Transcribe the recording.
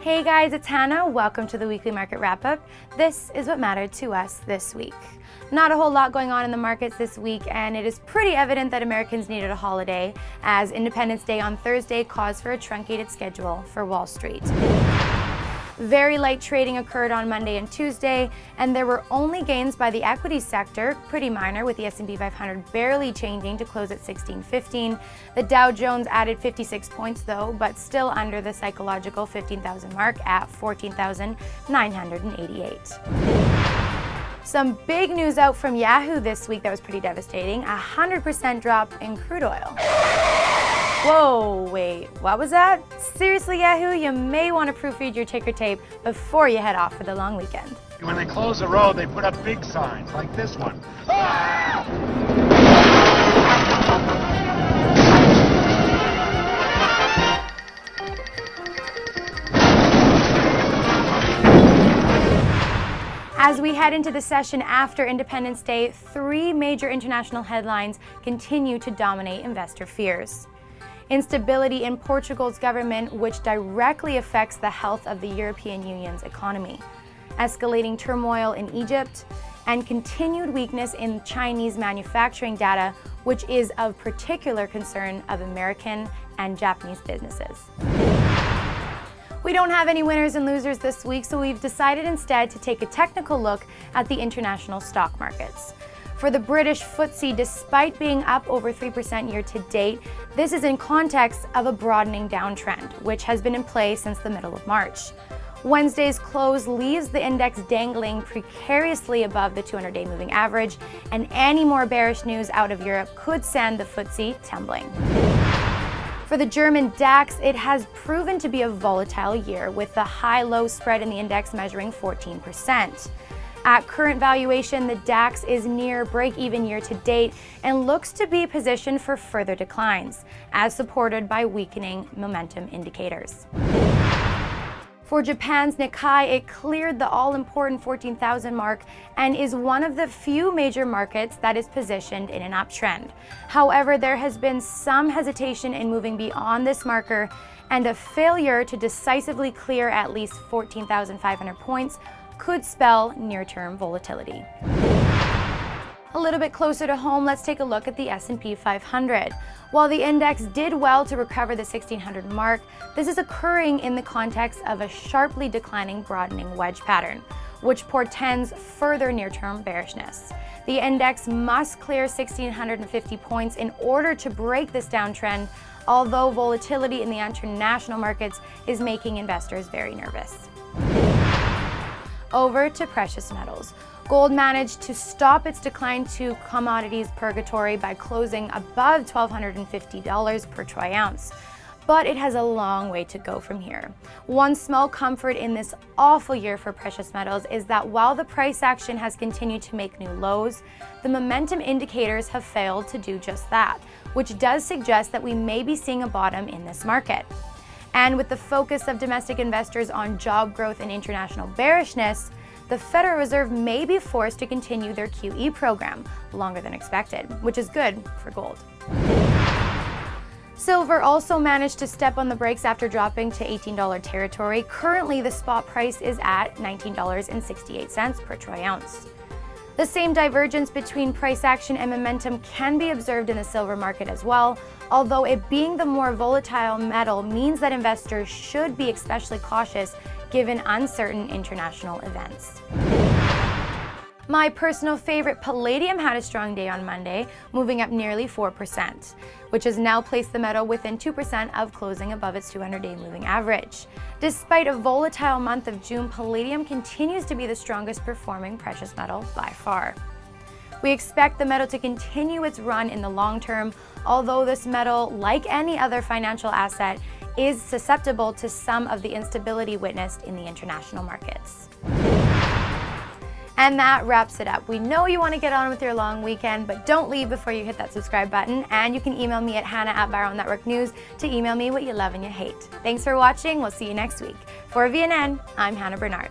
Hey guys, it's Hannah. Welcome to the weekly market wrap-up. This is what mattered to us this week. Not a whole lot going on in the markets this week, and it is pretty evident that Americans needed a holiday, as Independence Day on Thursday caused for a truncated schedule for Wall Street. Very light trading occurred on Monday and Tuesday, and there were only gains by the equities sector, pretty minor, with the S&P 500 barely changing to close at 1615. The Dow Jones added 56 points though, but still under the psychological 15,000 mark at 14,988. Some big news out from Yahoo this week that was pretty devastating: 100% drop in crude oil. Whoa, wait, what was that? Seriously, Yahoo, you may want to proofread your ticker tape before you head off for the long weekend. When they close a road, they put up big signs, like this one. Ah! As we head into the session after Independence Day, three major international headlines continue to dominate investor fears. Instability in Portugal's government, which directly affects the health of the European Union's economy. Escalating turmoil in Egypt, and continued weakness in Chinese manufacturing data, which is of particular concern of American and Japanese businesses. We don't have any winners and losers this week, so we've decided instead to take a technical look at the international stock markets. For the British FTSE, despite being up over 3% year to date, this is in context of a broadening downtrend, which has been in play since the middle of March. Wednesday's close leaves the index dangling precariously above the 200-day moving average, and any more bearish news out of Europe could send the FTSE tumbling. For the German DAX, it has proven to be a volatile year, with the high-low spread in the index measuring 14%. At current valuation, the DAX is near break-even year to date and looks to be positioned for further declines, as supported by weakening momentum indicators. For Japan's Nikkei, it cleared the all-important 14,000 mark and is one of the few major markets that is positioned in an uptrend. However, there has been some hesitation in moving beyond this marker, and a failure to decisively clear at least 14,500 points could spell near-term volatility. A little bit closer to home, let's take a look at the S&P 500. While the index did well to recover the 1600 mark, this is occurring in the context of a sharply declining broadening wedge pattern, which portends further near-term bearishness. The index must clear 1650 points in order to break this downtrend, although volatility in the international markets is making investors very nervous. Over to precious metals. Gold managed to stop its decline to commodities purgatory by closing above $1,250 per troy ounce. But it has a long way to go from here. One small comfort in this awful year for precious metals is that while the price action has continued to make new lows, the momentum indicators have failed to do just that, which does suggest that we may be seeing a bottom in this market. And with the focus of domestic investors on job growth and international bearishness, the Federal Reserve may be forced to continue their QE program longer than expected, which is good for gold. Silver also managed to step on the brakes after dropping to $18 territory. Currently, the spot price is at $19.68 per troy ounce. The same divergence between price action and momentum can be observed in the silver market as well, although it being the more volatile metal means that investors should be especially cautious given uncertain international events. My personal favorite, palladium, had a strong day on Monday, moving up nearly 4%, which has now placed the metal within 2% of closing above its 200-day moving average. Despite a volatile month of June, palladium continues to be the strongest performing precious metal by far. We expect the metal to continue its run in the long term, although this metal, like any other financial asset, is susceptible to some of the instability witnessed in the international markets. And that wraps it up. We know you want to get on with your long weekend, but don't leave before you hit that subscribe button. And you can email me at hannah@ViralNetworkNews to email me what you love and you hate. Thanks for watching. We'll see you next week. For VNN, I'm Hannah Bernard.